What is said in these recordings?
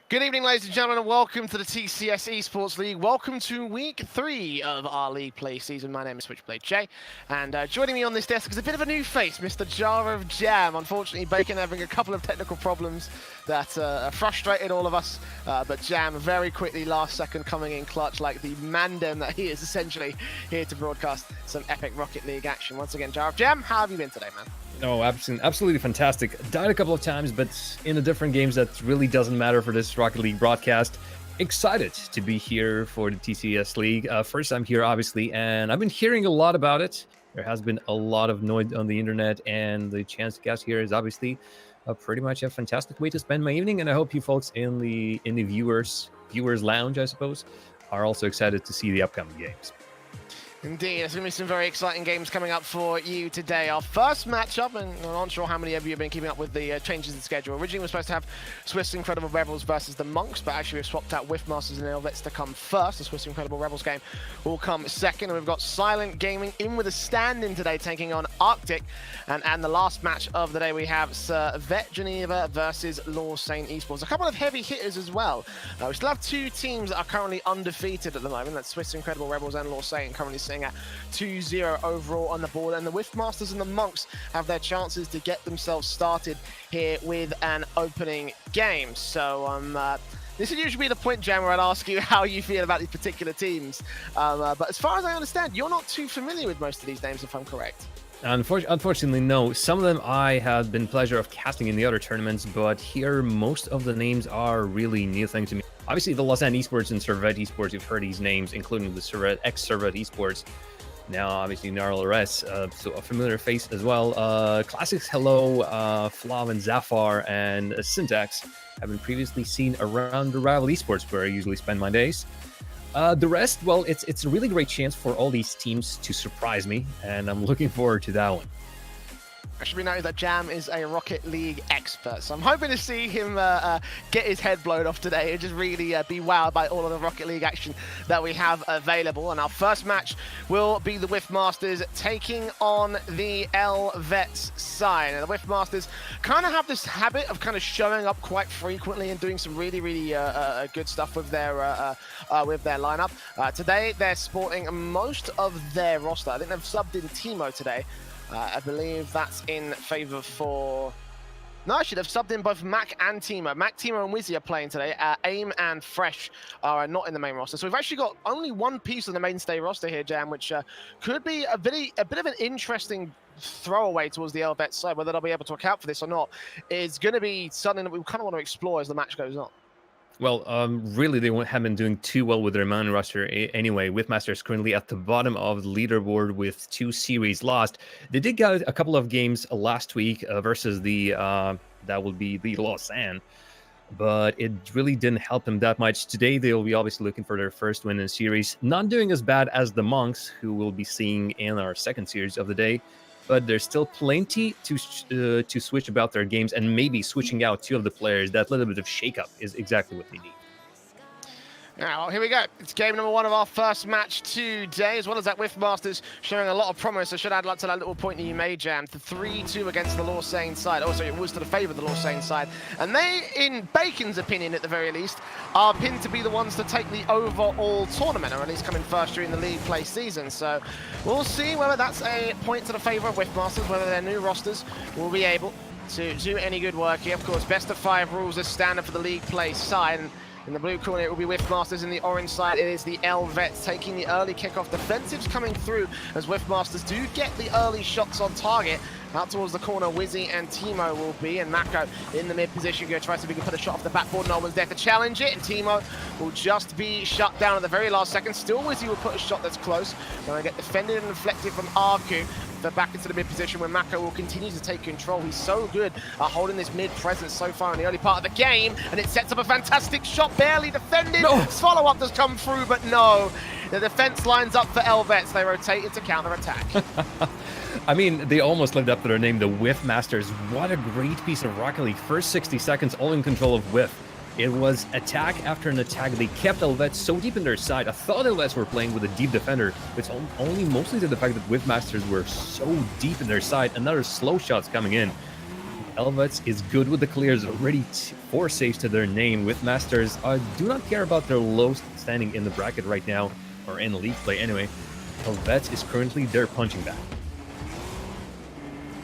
Good evening, ladies and gentlemen, and welcome to the TCS eSports League. Welcome to week 3 of our league play season. My name is Switchblade Jay, and joining me on this desk is a bit of a new face, Mr. Jar of Jam. Unfortunately, Bacon having a couple of technical problems that frustrated all of us, but Jam very quickly, last second, coming in clutch like the mandem that he is, essentially here to broadcast some epic Rocket League action. Once again, Jar of Jam, how have you been today, man? Oh, absolutely fantastic. Died a couple of times, but in the different games that really doesn't matter for this Rocket League broadcast. Excited to be here for the TCS League. First time here, obviously, and I've been hearing a lot about it. There has been a lot of noise on the internet, and the chance to guest here is obviously pretty much a fantastic way to spend my evening. And I hope you folks in the viewers lounge, I suppose, are also excited to see the upcoming games. Indeed, there's going to be some very exciting games coming up for you today. Our first matchup, and I'm not sure how many of you have been keeping up with the changes in schedule. Originally, we were supposed to have Swiss Incredible Rebels versus the Monks, but actually we've swapped out Whiffmasters and E-LVETS to come first. The Swiss Incredible Rebels game will come second, and we've got Silent Gaming in with a stand-in today, taking on Arctic. And the last match of the day, we have Servette Geneva versus Lausanne eSports. A couple of heavy hitters as well. We still have two teams that are currently undefeated at the moment. That's Swiss Incredible Rebels and Lausanne, currently sitting at 2-0 overall on the board, and the Whiffmasters and the Monks have their chances to get themselves started here with an opening game. So this would usually be the point, Jam, where I'd ask you how you feel about these particular teams. But as far as I understand, you're not too familiar with most of these names, if I'm correct. Unfortunately, no. Some of them I have been pleasure of casting in the other tournaments, but here most of the names are really new things to me. Obviously, the Lausanne eSports and Servette eSports, you've heard these names, including the Servette, ex-Servette eSports. Now, obviously, Gnarl Res, so a familiar face as well. Classics Hello, Flav and Zafar, and Syntax have been previously seen around the rival eSports, where I usually spend my days. The rest, well, it's a really great chance for all these teams to surprise me, and I'm looking forward to that one. I should be noted that Jam is a Rocket League expert, so I'm hoping to see him get his head blown off today and just really be wowed by all of the Rocket League action that we have available. And our first match will be the Whiffmasters taking on the E-LVETS side. And the Whiffmasters kind of have this habit of kind of showing up quite frequently and doing some really good stuff with their lineup. Today, they're sporting most of their roster. I think they've subbed in Timo today. I believe that's in favor for... No, I should have subbed in both Mac and Timo. Mac, Timo, and Wizzy are playing today. AIM and Fresh are not in the main roster. So we've actually got only one piece of the mainstay roster here, Jam, which could be a bit of an interesting throwaway towards the E-LVETS side. Whether they'll be able to account for this or not is going to be something that we kind of want to explore as the match goes on. Well, really, they haven't been doing too well with their main roster anyway. Whiffmasters currently at the bottom of the leaderboard with 2 series lost. They did get a couple of games last week versus the that will be the Lausanne, but it really didn't help them that much. Today, they'll be obviously looking for their first win in the series. Not doing as bad as the Monks, who we'll be seeing in our second series of the day. But there's still plenty to switch about their games, and maybe switching out 2 of the players. That little bit of shakeup is exactly what they need. Now, well, here we go. It's game number 1 of our first match today, as well as that Whiffmasters showing a lot of promise. I should add to that little point that you made, Jam. The 3-2 against the Lausanne side. Also, it was to the favour of the Lausanne side. And they, in Bacon's opinion at the very least, are pinned to be the ones to take the overall tournament, or at least come in first during the league play season. So we'll see whether that's a point to the favour of Whiffmasters, whether their new rosters will be able to do any good work here. Of course, best of 5 rules is standard for the league play side. And in the blue corner, it will be Whiffmasters. In the orange side, it is the E-LVETS taking the early kickoff. Defensives coming through as Whiffmasters do get the early shots on target. Out towards the corner, Wizzy and Timo will be, and Mako in the mid position. Go try to see if he can put a shot off the backboard. No one's there to challenge it, and Timo will just be shut down at the very last second. Still, Wizzy will put a shot that's close. Going to get defended and deflected from Arku. They're back into the mid position where Mako will continue to take control. He's so good at holding this mid presence so far in the early part of the game, and it sets up a fantastic shot, barely defended. No. Follow-up does come through, but no. The defense lines up for E-LVETS. They rotate into counter-attack. I mean, they almost lived up to their name, the Whiffmasters. What a great piece of Rocket League. First 60 seconds, all in control of Whiff. It was attack after an attack. They kept E-LVETS so deep in their side. I thought E-LVETS were playing with a deep defender. It's only mostly to the fact that Whiffmasters were so deep in their side. Another slow shots coming in. E-LVETS is good with the clears, already 4 saves to their name. Whiffmasters do not care about their low standing in the bracket right now, or in league play anyway. E-LVETS is currently their punching bag.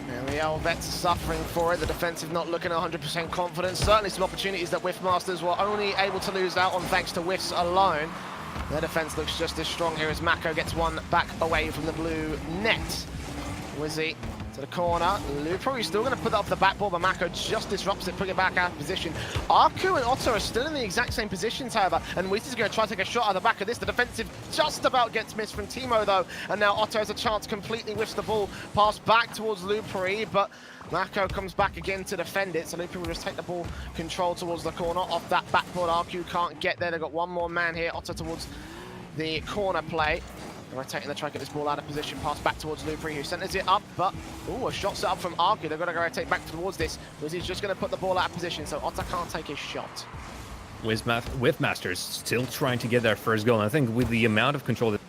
And the E-LVETS are suffering for it. The defensive not looking 100% confident. Certainly some opportunities that Whiffmasters were only able to lose out on thanks to Whiffs alone. Their defense looks just as strong here as Mako gets one back away from the blue net. Wizzy to the corner. Lou probably still going to put that off the backboard, but Mako just disrupts it, putting it back out of position. Arku and Otto are still in the exact same positions, however, and Wizzy's going to try to take a shot out of the back of this. The defensive just about gets missed from Timo, though, and now Otto has a chance, completely whiffs the ball, pass back towards Lupri, but Mako comes back again to defend it, so Lupri will just take the ball control towards the corner. Off that backboard, Arku can't get there. They've got one more man here. Otto towards the corner play. Rotating the try to get this ball out of position, pass back towards Lupri, who centers it up, but a shot set up from Arku. They've got to go rotate back towards this. Wizzy's just going to put the ball out of position, so Otta can't take his shot. Whiffmasters still trying to get their first goal. And I think with the amount of control that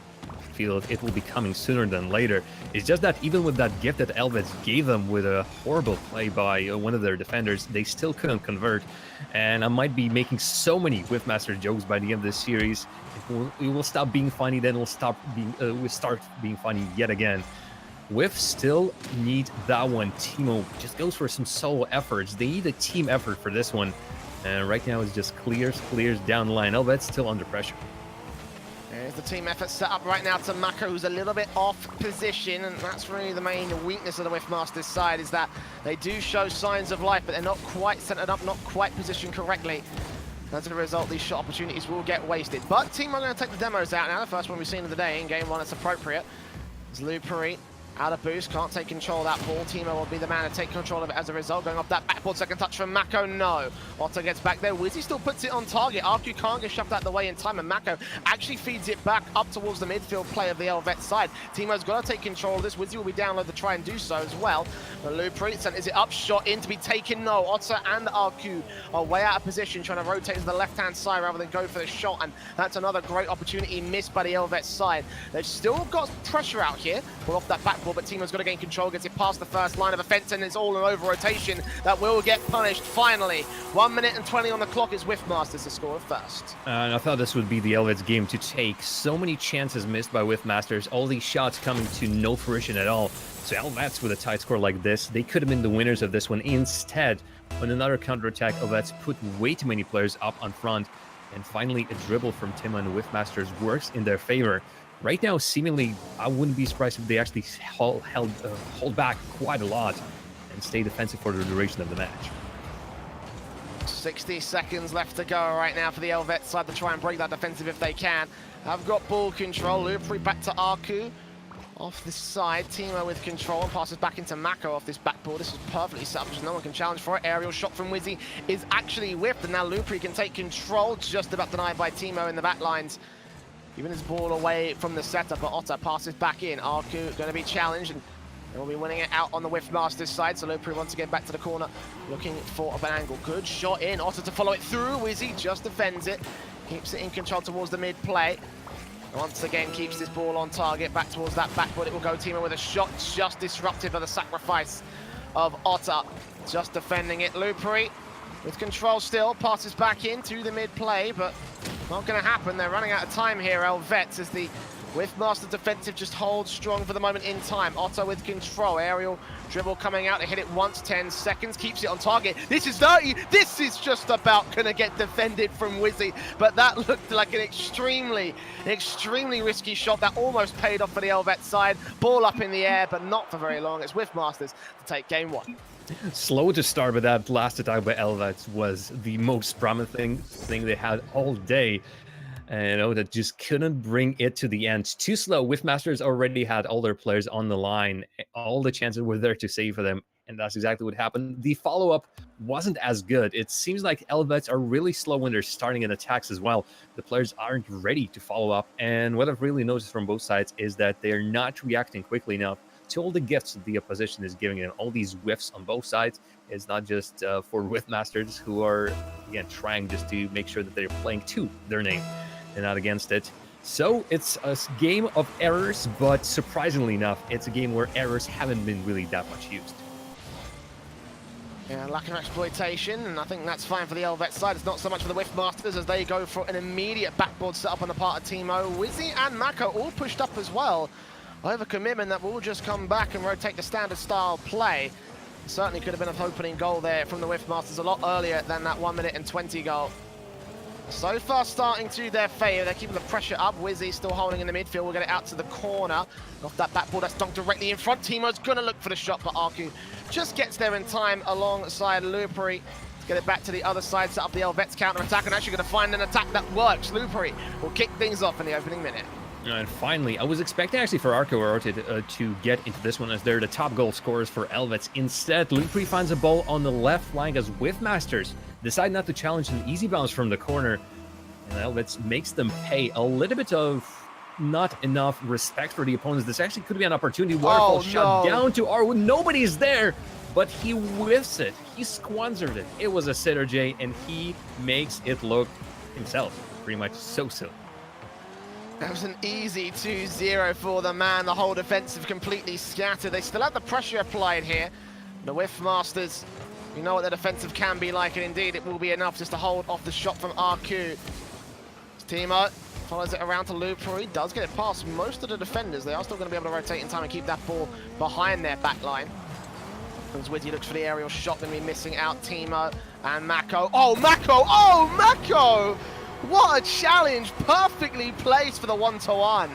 field, it will be coming sooner than later. It's just that even with that gift that E-LVETS gave them with a horrible play by one of their defenders, they still couldn't convert. And I might be making so many Whiffmaster jokes by the end of this series. It will stop being funny, then we'll start being funny yet again. Whiff still need that one. Timo just goes for some solo efforts. They need a team effort for this one. And right now it's just clears down the line. E-LVETS still under pressure. There's the team effort set up right now to Mako, who's a little bit off position, and that's really the main weakness of the Whiffmasters side, is that they do show signs of life, but they're not quite centered up, not quite positioned correctly. As a result, these shot opportunities will get wasted. But team are going to take the demos out now. The first one we've seen of the day in game one, it's appropriate. It's Lupri. Out of boost, can't take control of that ball. Timo will be the man to take control of it as a result. Going off that backboard, second touch from Mako, no. Otto gets back there. Wizzy still puts it on target. Arku can't get shoved out of the way in time, and Mako actually feeds it back up towards the midfield play of the E-LVETS side. Timo's got to take control of this. Wizzy will be down low to try and do so as well. But Lupri centers it up, shot in to be taken, no. Otto and Arku are way out of position, trying to rotate to the left-hand side rather than go for the shot, and that's another great opportunity missed by the E-LVETS side. They've still got pressure out here. Well, off that backboard, but Timo's got to gain control, gets it past the first line of offense, and it's all an over rotation that will get punished finally. 1 minute and 20 on the clock is Whiffmasters to score first. And I thought this would be the E-LVETS game to take. So many chances missed by Whiffmasters, all these shots coming to no fruition at all. So E-LVETS with a tight score like this, they could have been the winners of this one. Instead, on another counterattack, E-LVETS put way too many players up on front, and finally a dribble from Tim and Whiffmasters works in their favor. Right now, seemingly, I wouldn't be surprised if they actually hold back quite a lot and stay defensive for the duration of the match. 60 seconds left to go right now for the E-LVETS side to try and break that defensive if they can. Have got ball control. Lupri back to Arku. Off this side, Timo with control and passes back into Mako off this backboard. This is perfectly set up because no one can challenge for it. Aerial shot from Wizzy is actually whipped, and now Lupri can take control. Just about denied by Timo in the back lines. Giving his ball away from the setup, but Otto passes back in. Arku going to be challenged, and they'll be winning it out on the Whiffmasters side. So Lupri wants to get back to the corner, looking for an angle. Good shot in. Otto to follow it through. Wizzy just defends it. Keeps it in control towards the mid-play. Once again, keeps this ball on target. Back towards that backboard. It will go Timo with a shot. Just disruptive of the sacrifice of Otto. Just defending it. Lupri with control still. Passes back into the mid-play, but not going to happen. They're running out of time here, E-LVETS, as the Whiffmasters defensive just holds strong for the moment in time. Otto with control. Aerial dribble coming out. They hit it once, 10 seconds. Keeps it on target. This is 30. This is just about going to get defended from Wizzy. But that looked like an extremely risky shot that almost paid off for the E-LVETS side. Ball up in the air, but not for very long. It's Whiffmasters to take game one. Slow to start, but that last attack by E-LVETS was the most promising thing they had all day. And that just couldn't bring it to the end. Too slow. Whiffmasters already had all their players on the line. All the chances were there to save for them, and that's exactly what happened. The follow-up wasn't as good. It seems like E-LVETS are really slow when they're starting in attacks as well. The players aren't ready to follow up, and what I've really noticed from both sides is that they're not reacting quickly enough to all the gifts that the opposition is giving them. All these whiffs on both sides. It's not just for Whiffmasters, who are, again, trying just to make sure that they're playing to their name and not against it. So it's a game of errors, but surprisingly enough, it's a game where errors haven't been really that much used. Yeah, lack of exploitation, and I think that's fine for the E-LVETS side. It's not so much for the Whiffmasters as they go for an immediate backboard setup on the part of Timo. Wizzy and Mako all pushed up as well. Overcommitment that will just come back and rotate the standard style play. Certainly could have been an opening goal there from the Whiffmasters a lot earlier than that 1 minute and 20 goal. So far starting to their favour, they're keeping the pressure up. Wizzy still holding in the midfield, we'll get it out to the corner. Off that backboard, that's dunked directly in front. Timo's gonna look for the shot, but Arku just gets there in time alongside Lupari to get it back to the other side, set up the E-LVETS counter-attack, and actually gonna find an attack that works. Lupari will kick things off in the opening minute. And finally, I was expecting actually for Arco or to get into this one as they're the top goal scorers for E-LVETS. Instead, Lupri finds a ball on the left flank as Whiffmasters decide not to challenge an easy bounce from the corner. And E-LVETS makes them pay a little bit of not enough respect for the opponents. This actually could be an opportunity. Waterfall shot down to Arwood. Nobody's there, but he whiffs it. He squandered it. It was a sitter, Jay, and he makes it look himself pretty much so-so. That was an easy 2-0 for the man. The whole defensive completely scattered. They still have the pressure applied here. The Whiffmasters, you know what the defensive can be like, and indeed it will be enough just to hold off the shot from RQ. Timo follows it around to Lupri. He does get it past most of the defenders. They are still going to be able to rotate in time and keep that ball behind their back line. As Wizzy looks for the aerial shot, going to be missing out Timo and Mako. Oh, Mako! Oh, Mako! What a challenge, perfectly placed for the 1-to-1.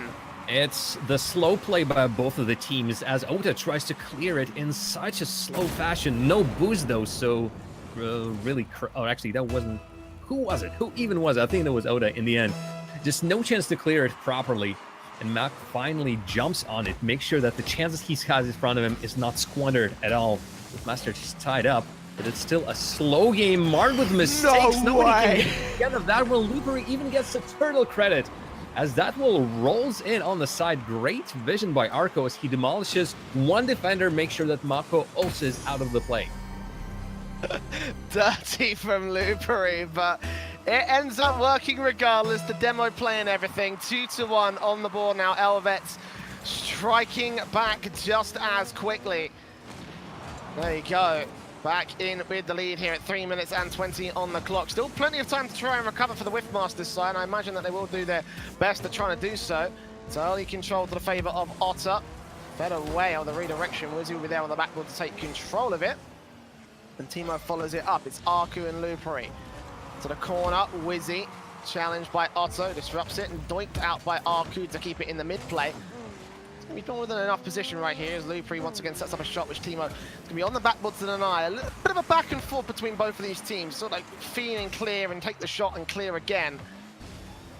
It's the slow play by both of the teams as Ota tries to clear it in such a slow fashion. No boost though, so really, oh actually that wasn't, who was it? Who even was it? I think that was Ota in the end. Just no chance to clear it properly. And Mac finally jumps on it, makes sure that the chances he has in front of him is not squandered at all. Whiffmasters just tied up. But it's still a slow game marred with mistakes. Nobody can get of that one. Lupari even gets the turtle credit as that will rolls in on the side. Great vision by Arco as he demolishes one defender, make sure that Mako also is out of the play. Dirty from Lupari, but it ends up working regardless. The demo play and everything. 2-1 on the board now. E-LVETS striking back just as quickly. There you go. Back in with the lead here at 3 minutes and 20 on the clock. Still plenty of time to try and recover for the Whiffmasters side. I imagine that they will do their best at trying to do so. It's early control to the favour of Otter. Fed away on the redirection. Wizzy will be there on the backboard to take control of it. And Timo follows it up. It's Arku and Lupari. To the corner, Wizzy, challenged by Otto, disrupts it and doinked out by Arku to keep it in the mid-play. He's been within enough position right here as Lupri once again sets up a shot which Timo is going to be on the backboard to deny. A little bit of a back and forth between both of these teams, sort of like feeling clear and take the shot and clear again.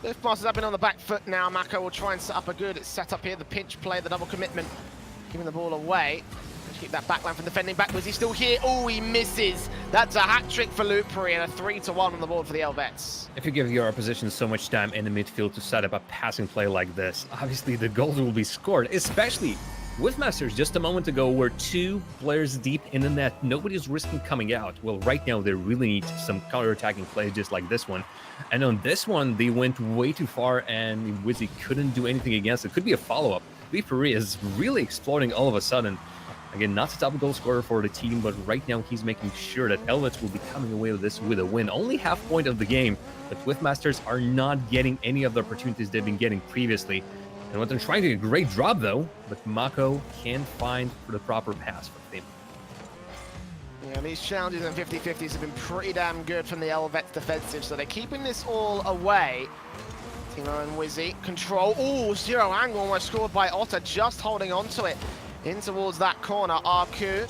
Whiffmasters have been on the back foot now. Mako will try and set up a good setup here. The pinch play, the double commitment, giving the ball away. Keep that backline from defending back. Was he still here? Oh, he misses. That's a hat-trick for Lupri and a 3-1 on the board for the E-LVETS. If you give your opposition so much time in the midfield to set up a passing play like this, obviously the goals will be scored, especially Whiffmasters just a moment ago were 2 players deep in the net. Nobody's risking coming out. Well, right now they really need some counter-attacking plays just like this one. And on this one, they went way too far and Wizzy couldn't do anything against it. Could be a follow-up. Lupri is really exploding all of a sudden. Again, not the top goal scorer for the team, but right now he's making sure that E-LVETS will be coming away with this with a win. Only half point of the game, but Whiffmasters are not getting any of the opportunities they've been getting previously. And what they're trying to do, a great drop though, but Mako can't find for the proper pass for them. Yeah, these challenges and 50-50s have been pretty damn good from the E-LVETS defensive, so they're keeping this all away. Timo and Wizzy control. Oh, zero angle almost scored by Otter, just holding on to it. In towards that corner, Arku.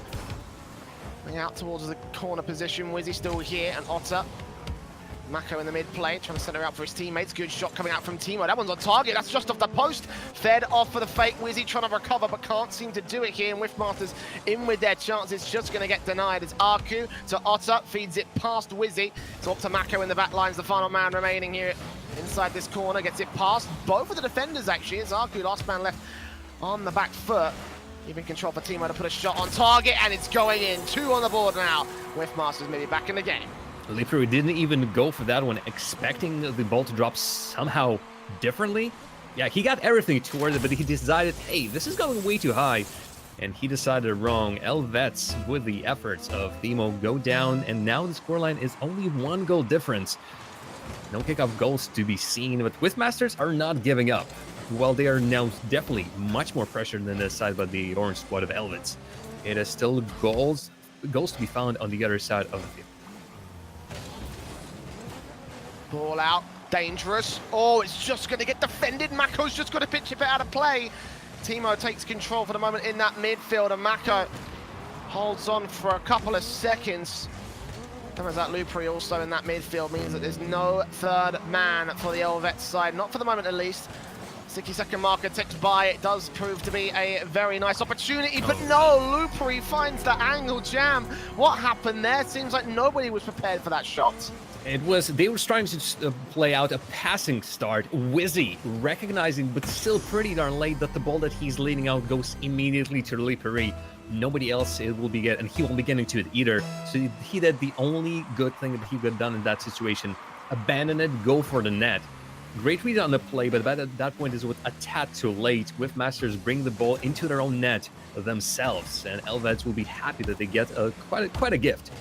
Out towards the corner position, Wizzy still here, and Otter. Mako in the mid-play, trying to set her out for his teammates. Good shot coming out from Timo. That one's on target, that's just off the post. Fed off for the fake, Wizzy trying to recover, but can't seem to do it here. And Whiffmasters in with their chance, it's just going to get denied. It's Arku to Otter, feeds it past Wizzy. It's up to Mako in the back lines, the final man remaining here inside this corner. Gets it past both of the defenders, actually. It's Arku, last man left on the back foot. Even control for Timo to put a shot on target, and it's going in. 2 on the board now. Whiffmasters maybe back in the game. Lupri didn't even go for that one, expecting the ball to drop somehow differently. Yeah, he got everything towards it, but he decided, hey, this is going way too high. and he decided wrong. E-LVETS, with the efforts of Themo, go down, and now the scoreline is only 1 goal difference. No kickoff goals to be seen, but Whiffmasters are not giving up. While they are now definitely much more pressured than this side by the orange squad of E-LVETS, it is still goals to be found on the other side of the field. Ball out, dangerous. Oh, it's just going to get defended. Mako's just got to pitch it out of play. Themo takes control for the moment in that midfield, and Mako holds on for a couple of seconds. And as that Lupri also in that midfield means that there's no third man for the E-LVETS side, not for the moment at least. 60-second marker ticks by. It does prove to be a very nice opportunity, but no, Lupri finds the angle jam. What happened there? Seems like nobody was prepared for that shot. They were trying to play out a passing start. Wizzy recognizing, but still pretty darn late, that the ball that he's leading out goes immediately to Lupri. Nobody else it will be get, and he won't be getting to it either. So he did the only good thing that he could have done in that situation: abandon it, go for the net. Great read on the play, but at that point is a tad too late. Whiffmasters bring the ball into their own net themselves, and E-LVETS will be happy that they get quite a gift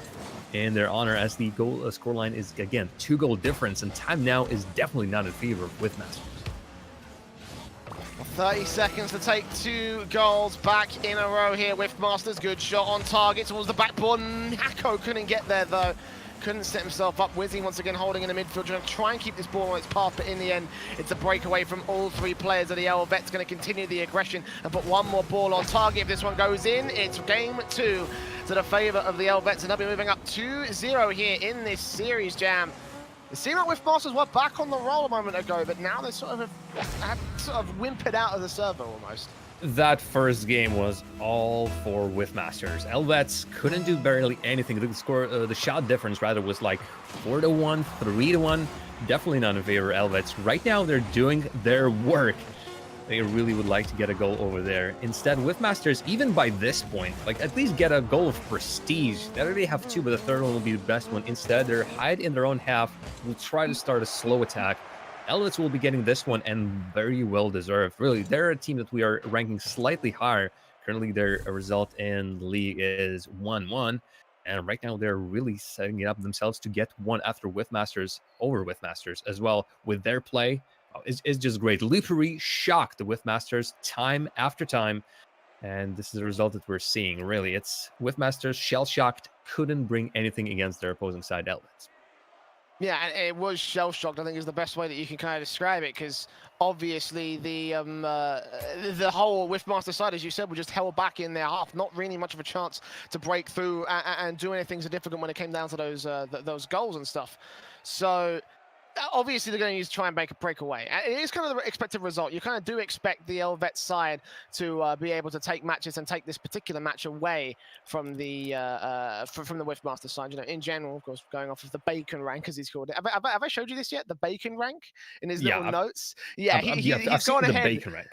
in their honor, as the goal scoreline is again 2 goal difference, and time now is definitely not in favor of Whiffmasters. 30 seconds to take 2 goals back in a row here. Whiffmasters, good shot on target towards the backboard. Mako couldn't get there though. Couldn't set himself up. Wizzy once again holding in the midfield, trying to try and keep this ball on its path, but in the end, it's a breakaway from all 3 players of the E-LVETS. Going to continue the aggression and put 1 more ball on target. If this one goes in, it's game 2 to the favor of the E-LVETS, and they'll be moving up 2-0 here in this series, Jam. It seemed like Whiffmasters were back on the roll a moment ago, but now they sort of whimpered out of the server almost. That first game was all for Whiffmasters. E-LVETS couldn't do barely anything. The shot difference rather was like 4-1, 3-1. Definitely not in favor of E-LVETS. Right now they're doing their work. They really would like to get a goal over there. Instead, Whiffmasters, even by this point, like at least get a goal of prestige. They already have 2, but the third one will be the best one. Instead, they're hide in their own half, will try to start a slow attack. E-LVETS will be getting this one, and very well deserved. Really, they're a team that we are ranking slightly higher. Currently, their result in the league is 1-1. And right now, they're really setting it up themselves to get one after Whiffmasters over Whiffmasters as well with their play. It's just great. Lupri shocked the Whiffmasters time after time, and this is the result that we're seeing. Really, it's Whiffmasters shell-shocked, couldn't bring anything against their opposing side, E-LVETS. Yeah, and it was shell-shocked, I think, is the best way that you can kind of describe it, because obviously the whole Whiffmaster side, as you said, were just held back in their half. Not really much of a chance to break through and do anything significant when it came down to those goals and stuff. So obviously they're going to try and make a breakaway. It is kind of the expected result. You kind of do expect the E-LVETS side to be able to take matches and take this particular match away from the Whiffmaster side. You know, in general, of course, going off of the Bacon rank, as he's called it. Have I showed you this yet? The Bacon rank in his little notes. Yeah, he's gone ahead. The Bacon rank.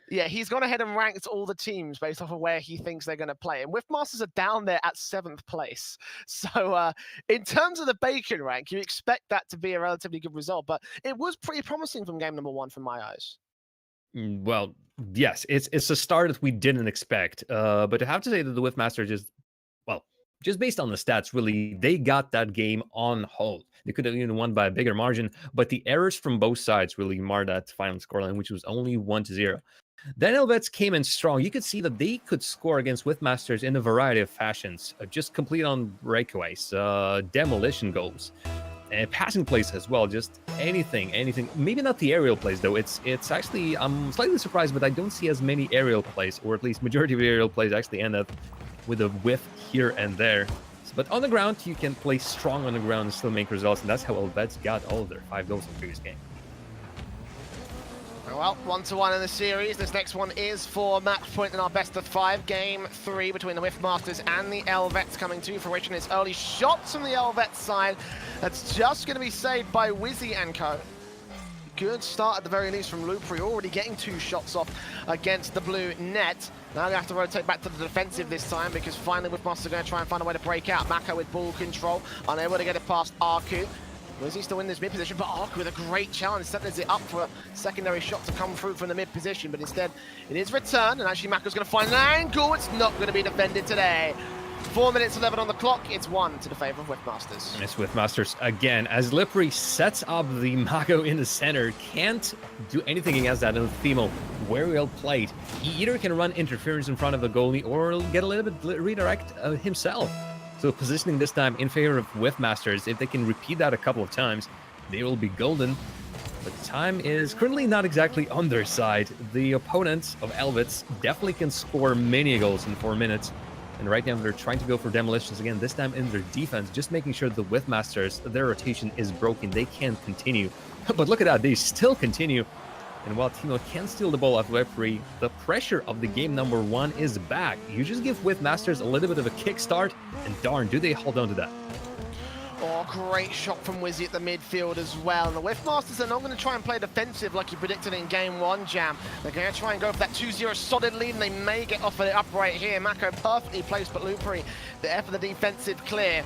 Yeah, he's gone ahead and ranked all the teams based off of where he thinks they're going to play. And Whiffmasters are down there at 7th place. So in terms of the Bacon rank, you expect that to be a relatively good result. But it was pretty promising from game number 1 from my eyes. Well, yes, it's a start that we didn't expect. But I have to say that the Whiffmasters just based on the stats, really, they got that game on hold. They could have even won by a bigger margin. But the errors from both sides really marred that final scoreline, which was only 1-0. Then E-LVETS came in strong. You could see that they could score against Whiffmasters in a variety of fashions. Just complete on breakaways, demolition goals, and passing plays as well. Just anything. Maybe not the aerial plays, though. It's actually, I'm slightly surprised, but I don't see as many aerial plays, or at least majority of aerial plays actually end up with a whiff here and there. But on the ground, you can play strong on the ground and still make results, and that's how E-LVETS got all of their 5 goals in the previous game. Well, 1-1 in the series. This next one is for match point in our best of 5. Game 3 between the Whiffmasters and the E-LVETS coming to fruition. It's early shots from the E-LVETS side. That's just going to be saved by Wizzy and co. Good start at the very least from Lupri, already getting 2 shots off against the blue net. Now they have to rotate back to the defensive this time, because finally Whiffmasters are going to try and find a way to break out. Mako with ball control, unable to get it past Arku. Wizzy still in this mid position, but Ark with a great challenge, settles it up for a secondary shot to come through from the mid position, but instead it is returned, and actually Mako's going to find an angle. It's not going to be defended today. 4 minutes 11 on the clock. It's 1 to the favor of Whiffmasters. And it's Whiffmasters again, as Lipri sets up the Mako in the center. Can't do anything against that, and Themo, very well played. He either can run interference in front of the goalie or get a little bit redirect himself. So positioning this time in favor of Whiffmasters. If they can repeat that a couple of times, they will be golden. But time is currently not exactly on their side. The opponents of E-LVETS definitely can score many goals in 4 minutes. And right now they're trying to go for demolitions again, this time in their defense, just making sure the Whiffmasters, their rotation is broken. They can't continue. But look at that, they still continue. And while Timo can steal the ball off Lipri, the pressure of the game number 1 is back. You just give Whiffmasters a little bit of a kickstart, and darn, do they hold on to that. Oh, great shot from Wizzy at the midfield as well. And the Whiffmasters are not going to try and play defensive like you predicted in game 1, Jam. They're going to try and go for that 2-0 solid lead, and they may get off of it up right here. Mako perfectly placed, but Lupri, the F of the defensive clear.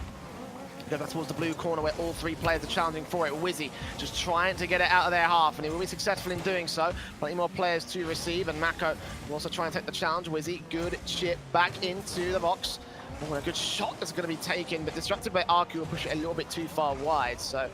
Go back towards the blue corner where all 3 players are challenging for it. Wizzy just trying to get it out of their half, and he will be successful in doing so. Plenty more players to receive, and Mako will also try and take the challenge. Wizzy, good chip back into the box. Oh, a good shot is going to be taken, but disrupted by Arku will push it a little bit too far wide. So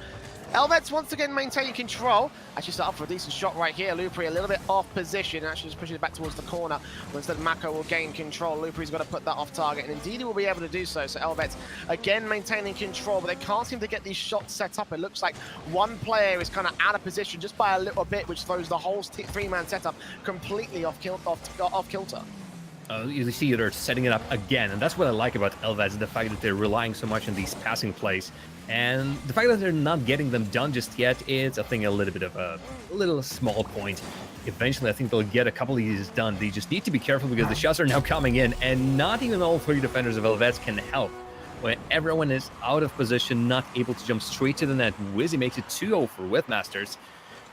E-LVETS once again maintaining control. Actually set up for a decent shot right here. Lupri a little bit off position, and actually just pushing it back towards the corner. But instead Mako will gain control. Lupri's got to put that off target, and indeed he will be able to do so. So E-LVETS again maintaining control, but they can't seem to get these shots set up. It looks like one player is kind of out of position just by a little bit, which throws the whole 3-man setup completely off kilter. You see they're setting it up again, and that's what I like about E-LVETS, the fact that they're relying so much on these passing plays. And the fact that they're not getting them done just yet, it's, I think, a little bit of a little small point. Eventually, I think they'll get a couple of these done. They just need to be careful because the shots are now coming in, and not even all 3 defenders of E-LVETS can help. When everyone is out of position, not able to jump straight to the net, Wizzy makes it 2-0 for Whiffmasters.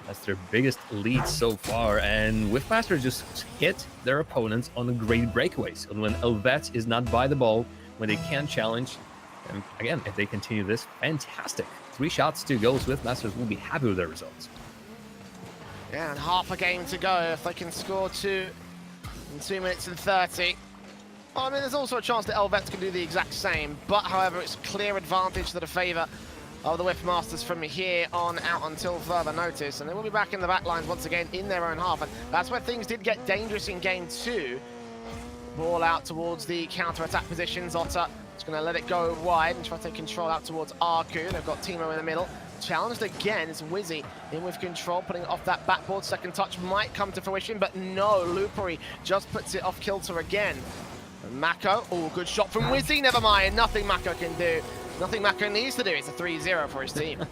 That's their biggest lead so far, and Whiffmasters just hit their opponents on the great breakaways. And when E-LVETS is not by the ball, when they can't challenge, and again, if they continue this, fantastic. 3 shots, 2 goals, Whiffmasters will be happy with their results. Yeah, and half a game to go. If they can score 2 in 2 minutes and 30. Well, I mean, there's also a chance that E-LVETS can do the exact same, but however, it's a clear advantage to the favour of the Whiffmasters from here on out until further notice, and they will be back in the back lines once again in their own half, and that's where things did get dangerous in game 2. Ball out towards the counter-attack positions. Otter is going to let it go wide and try to take control out towards Arku. They've got Timo in the middle. Challenged again is Wizzy in with control, putting it off that backboard. Second touch might come to fruition, but no, Lupri just puts it off kilter again. And Mako, oh, good shot from Wizzy, never mind, nothing Mako can do. Nothing Mako needs to do. It's a 3-0 for his team.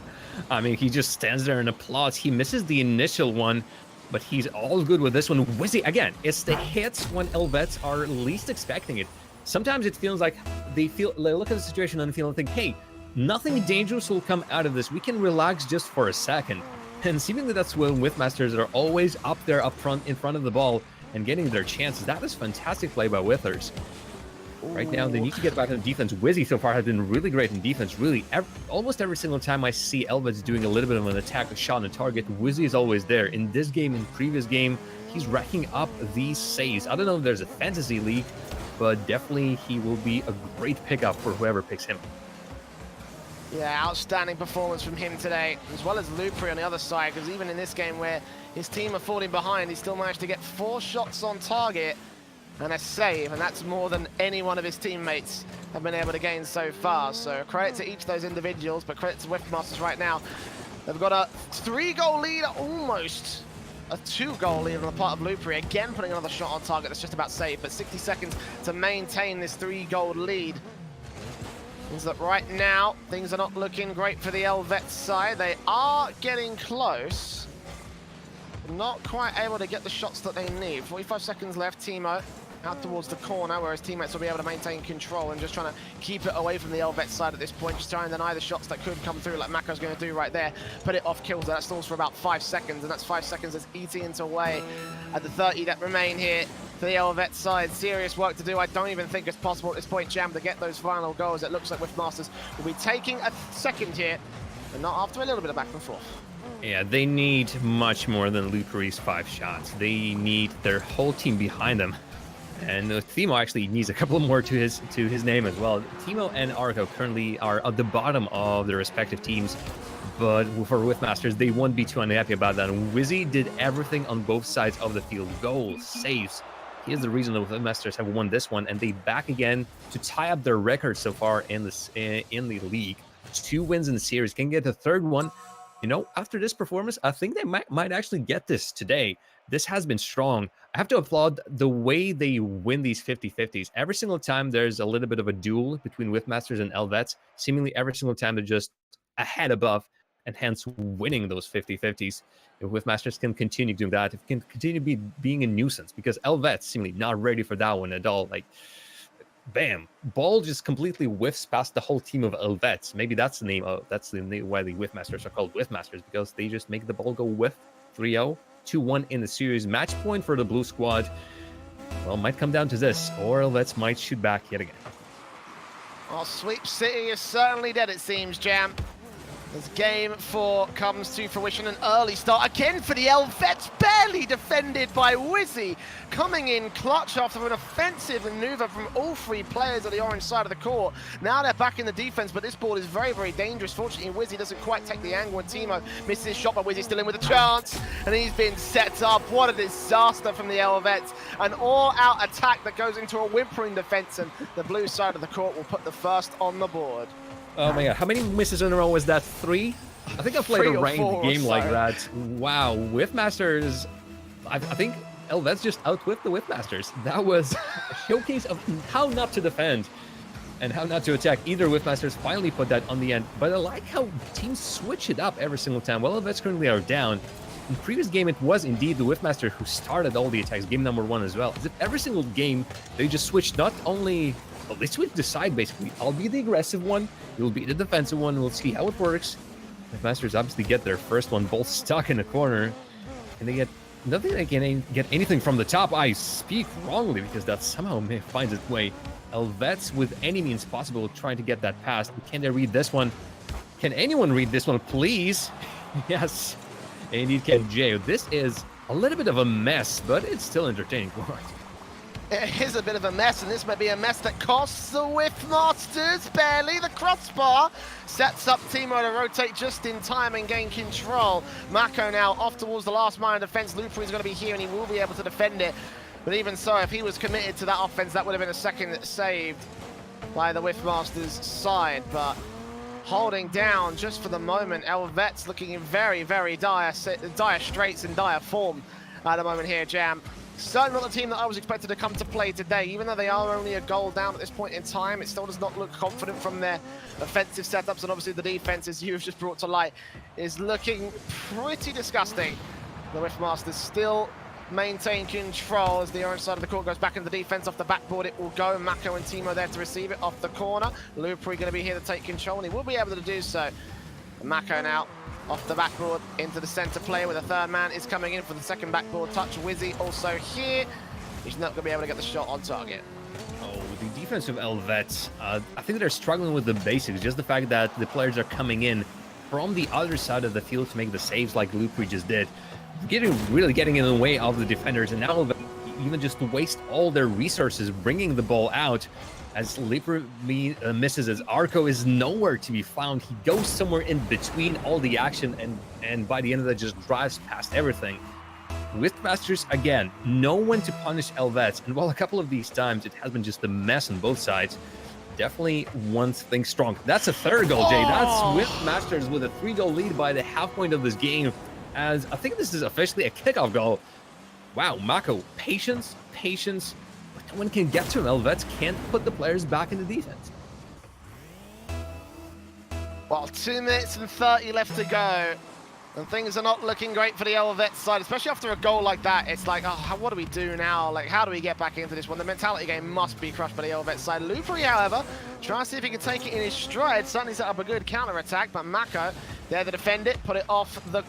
I mean, he just stands there and applauds. He misses the initial one, but he's all good with this one. Wizzy, again, it's the hits when E-LVETS are least expecting it. Sometimes it feels like they look at the situation and feel and think, hey, nothing dangerous will come out of this. We can relax just for a second. And seemingly that's when Whiffmasters are always up there, up front, in front of the ball and getting their chances. That is fantastic play by Whiffers. Right now, they need to get back on defense. Wizzy so far has been really great in defense. Really, almost every single time I see E-LVETS doing a little bit of an attack, a shot on a target, Wizzy is always there. In this game, in previous game, he's racking up these saves. I don't know if there's a fantasy league, but definitely he will be a great pickup for whoever picks him. Yeah, outstanding performance from him today, as well as Lupri on the other side, because even in this game where his team are falling behind, he still managed to get 4 shots on target and a save, and that's more than any one of his teammates have been able to gain so far. So credit to each of those individuals, but credit to Whiffmasters right now. They've got a 3-goal lead, almost a 2-goal lead on the part of Lupri. Again, putting another shot on target that's just about safe, but 60 seconds to maintain this 3-goal lead. Means that right now, things are not looking great for the E-LVETS side. They are getting close. Not quite able to get the shots that they need. 45 seconds left, Timo out towards the corner, where his teammates will be able to maintain control and just trying to keep it away from the E-LVETS side at this point, just trying to deny the shots that could come through like Mako's going to do right there. Put it off kilter. That stalls for about 5 seconds, and that's 5 seconds that's eating into away at the 30 that remain here for the E-LVETS side. Serious work to do. I don't even think it's possible at this point, Jam, to get those final goals. It looks like Whiffmasters will be taking a second here but not after a little bit of back and forth. Yeah, they need much more than Lupri's 5 shots. They need their whole team behind them. And Timo actually needs a couple more to his name as well. Timo and Arco currently are at the bottom of their respective teams. But for Whiffmasters, they won't be too unhappy about that. Wizzy did everything on both sides of the field. Goals, saves. He is the reason the Whiffmasters have won this one. And they back again to tie up their record so far in the league. 2 wins in the series. Can get the 3rd one. You know, after this performance, I think they might actually get this today. This has been strong. I have to applaud the way they win these 50-50s. Every single time there's a little bit of a duel between Whiffmasters and E-LVETS, seemingly every single time they're just ahead above and hence winning those 50-50s. If Whiffmasters can continue doing that, if it can continue being a nuisance, because E-LVETS seemingly not ready for that one at all. Like, bam, ball just completely whiffs past the whole team of E-LVETS. Maybe that's the name why the Whiffmasters are called Whiffmasters, because they just make the ball go whiff. 3-0, 2-1 in the series. Match point for the blue squad. Well, might come down to this, or E-LVETS might shoot back yet again. Well, Sweep City is certainly dead, it seems, Jam. As game 4 comes to fruition, an early start again for the E-LVETS, barely defended by Wizzy, coming in clutch after an offensive maneuver from all 3 players on the orange side of the court. Now they're back in the defense, but this ball is very, very dangerous. Fortunately, Wizzy doesn't quite take the angle, and Timo misses his shot, but Wizzy's still in with a chance, and he's been set up. What a disaster from the E-LVETS. An all-out attack that goes into a whimpering defense, and the blue side of the court will put the first on the board. Oh my god, how many misses in a row was that? 3? I think I played a ranked game like that. Wow, Whiffmasters, I think E-LVETS just outwhipped the Whiffmasters. That was a showcase of how not to defend and how not to attack. Either Whiffmasters finally put that on the end, but I like how teams switch it up every single time. Well, E-LVETS currently are down. In the previous game, it was indeed the Whiffmaster who started all the attacks, game number 1 as well. As if every single game, they just switched not only... Well, they switched the side, basically. I'll be the aggressive one, you'll be the defensive one, we'll see how it works. Whiffmasters obviously get their first one, both stuck in the corner. And they get nothing, they can get anything from the top. I speak wrongly, because that somehow finds its way. E-LVETS, with any means possible, trying to get that past. Can they read this one? Can anyone read this one, please? Yes, indeed can Jay. This is a little bit of a mess, but it's still entertaining. It is a bit of a mess, and this may be a mess that costs the Whiffmasters barely. The crossbar sets up Timo to rotate just in time and gain control. Mako now off towards the last line of defense. Lupri is going to be here, and he will be able to defend it. But even so, if he was committed to that offense, that would have been a second saved by the Whiffmasters side. But holding down just for the moment, E-LVETS looking in very, very dire straits and dire form at the moment here, Jam. Certainly not the team that I was expected to come to play today. Even though they are only a goal down at this point in time, it still does not look confident from their offensive setups, and obviously the defense, as you have just brought to light, is looking pretty disgusting. The Whiffmasters still maintain control as the orange side of the court goes back into the defense. Off the backboard it will go. Mako and Timo there to receive it off the corner. Lupri going to be here to take control, and he will be able to do so. And Mako now off the backboard into the center play, where the 3rd man is coming in for the second backboard touch. Wizzy also here. He's not going to be able to get the shot on target. Oh, the defense of E-LVETS, I think they're struggling with the basics. Just the fact that the players are coming in from the other side of the field to make the saves like Lupri just did. Really getting in the way of the defenders, and now even just waste all their resources bringing the ball out. As Lupri misses, as Arco is nowhere to be found. He goes somewhere in between all the action, and by the end of that just drives past everything. Whiffmasters, again, know when to punish E-LVETS, and while a couple of these times it has been just a mess on both sides, definitely one thing strong. That's a 3rd goal, Jay. That's Whiffmasters with a 3-goal lead by the half point of this game, as I think this is officially a kickoff goal. Wow, Mako, patience, but no one can get to him. E-LVETS can't put the players back in the defense. Well, 2 minutes and 30 left to go, and things are not looking great for the E-LVETS side, especially after a goal like that. It's like, oh, what do we do now? Like, how do we get back into this one? The mentality game must be crushed by the E-LVETS side. Lupri, however, trying to see if he can take it in his stride. Certainly set up a good counter-attack, but Mako there to defend it, put it off the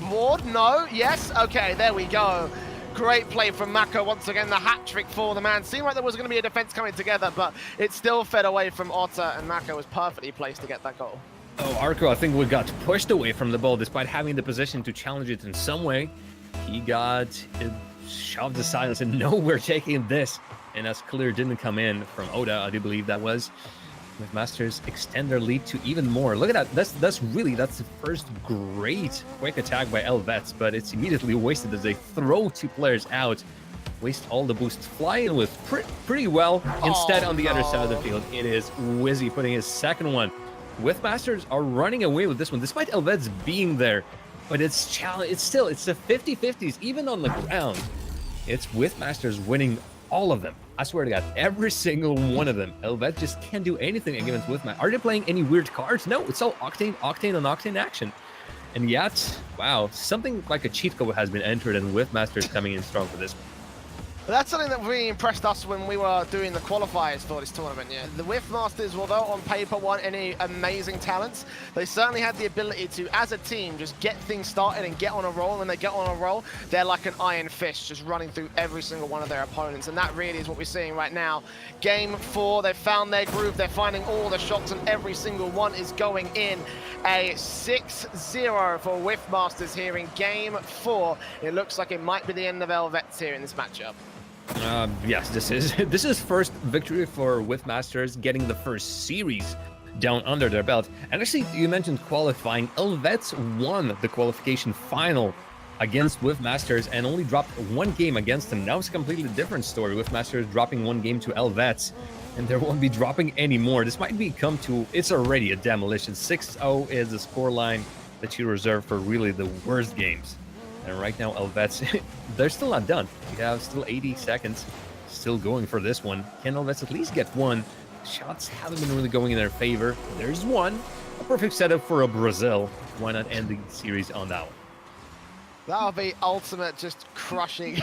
board. No, yes, okay, there we go. Great play from Mako once again, the hat-trick for the man. Seemed like there was going to be a defense coming together, but it still fed away from Otter, and Mako was perfectly placed to get that goal. Oh, Arco, I think we got pushed away from the ball despite having the position to challenge it in some way. He got shoved aside and no, we're taking this. And as clear didn't come in from Oda, I do believe that was. Whiffmasters extend their lead to even more. Look at that. That's the first great quick attack by E-LVETS, but it's immediately wasted as they throw two players out. Waste all the boost, fly in with pretty well. Instead, on the other side of the field, it is Wizzy putting his second one. Whiffmasters are running away with this one, despite E-LVETS being there. But it's still the 50-50s, even on the ground. It's Whiffmasters winning all of them. I swear to God, every single one of them. E-LVETS just can't do anything against Whiffmasters. Are they playing any weird cards? No, it's all Octane on Octane action. And yet, wow, something like a cheat code has been entered, and Whiffmasters coming in strong for this one. But that's something that really impressed us when we were doing the qualifiers for this tournament. Yeah, the Whiffmasters, although on paper weren't any amazing talents, they certainly had the ability to, as a team, just get things started and get on a roll. And when they get on a roll, they're like an iron fist, just running through every single one of their opponents. And that really is what we're seeing right now. Game 4, they've found their groove. They're finding all the shots, and every single one is going in. A 6-0 for Whiffmasters here in Game 4. It looks like it might be the end of E-LVETS here in this matchup. Yes, this is first victory for Whiffmasters, getting the first series down under their belt. And actually, you mentioned qualifying. E-LVETS won the qualification final against Whiffmasters and only dropped one game against them. Now it's a completely different story. Whiffmasters dropping one game to E-LVETS, and they won't be dropping any more. This might become it's already a demolition. 6-0 is the scoreline that you reserve for really the worst games. And right now, E-LVETS, they're still not done. We have still 80 seconds, still going for this one. Can E-LVETS at least get one? Shots haven't been really going in their favor. There's one. A perfect setup for a Brazil. Why not end the series on that one? That'll be ultimate just crushing.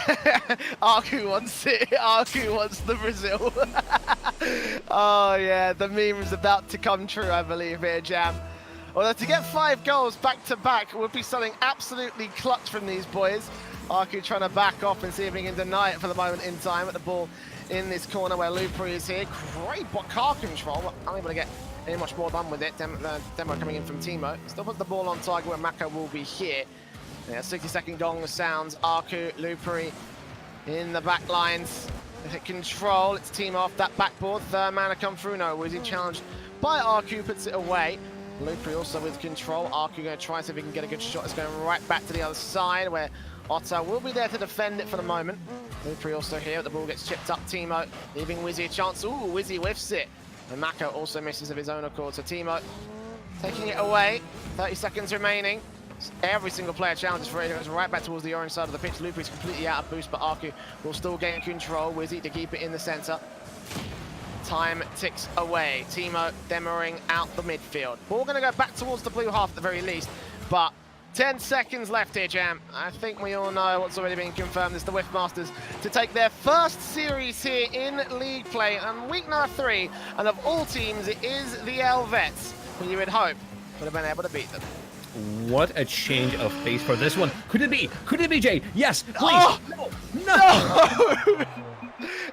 Arku wants it. Arku wants the Brazil. Oh, yeah. The meme is about to come true, I believe, here, Jam. Although to get 5 goals back-to-back would be something absolutely clutch from these boys. Arku trying to back off and see if he can deny it for the moment in time at the ball in this corner where Lupri is here. Great car control. Unable to get any much more done with it. Demo coming in from Timo. Still puts the ball on target where Mako will be here. Yeah, 60-second gong sounds. Arku, Lupri in the back lines. They hit control. It's Timo off that backboard. Third man to come through. No, was he challenged by Arku, puts it away. Lupri also with control. Arku going to try see if he can get a good shot. It's going right back to the other side where Otto will be there to defend it for the moment. Lupri also here. The ball gets chipped up. Timo leaving Wizzy a chance. Ooh, Wizzy whiffs it. And Mako also misses of his own accord. So Timo taking it away. 30 seconds remaining. Every single player challenges for it. It goes right back towards the orange side of the pitch. Lupri's completely out of boost, but Arku will still gain control. Wizzy to keep it in the center. Time ticks away. Timo demoing out the midfield. Ball going to go back towards the blue half at the very least, but 10 seconds left here, Jam. I think we all know what's already been confirmed is the Whiffmasters to take their first series here in league play on week number 3, and of all teams, it is the E-LVETS, who you would hope would have been able to beat them. What a change of pace for this one. Could it be? Could it be, Jay? Yes, please. Oh, no.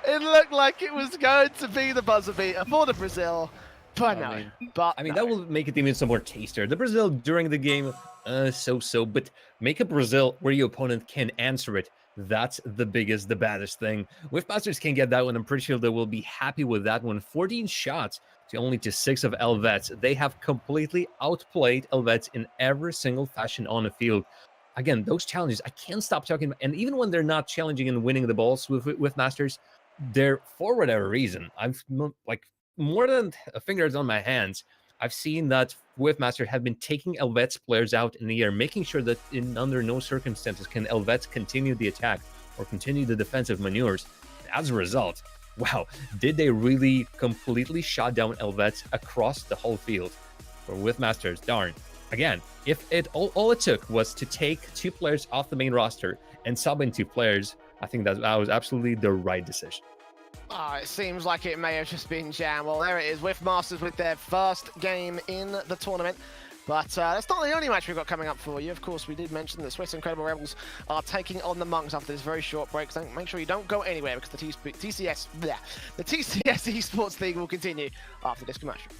It looked like it was going to be the buzzer beater for the Brazil, but no. I mean, that will make it even some more tastier. The Brazil during the game, so-so, but make a Brazil where your opponent can answer it. That's the biggest, the baddest thing. Whiffmasters can get that one. I'm pretty sure they will be happy with that one. 14 shots to only 6 of E-LVETS. They have completely outplayed E-LVETS in every single fashion on the field. Again, those challenges, I can't stop talking about. And even when they're not challenging and winning the balls with Whiffmasters, they're, for whatever reason, I've like more than fingers on my hands, I've seen that Whiffmasters have been taking E-LVETS players out in the air, making sure that under no circumstances can E-LVETS continue the attack or continue the defensive maneuvers. As a result, wow, did they really completely shut down E-LVETS across the whole field? For Whiffmasters, darn. Again, if all it took was to take 2 players off the main roster and sub in 2 players, I think that was absolutely the right decision. Oh, it seems like it may have just been Jam. Well, there it is. Whiffmasters with their first game in the tournament. But that's not the only match we've got coming up for you. Of course, we did mention that Swiss Incredible Rebels are taking on the Monks after this very short break. So make sure you don't go anywhere because the TCS eSports League will continue after this commercial.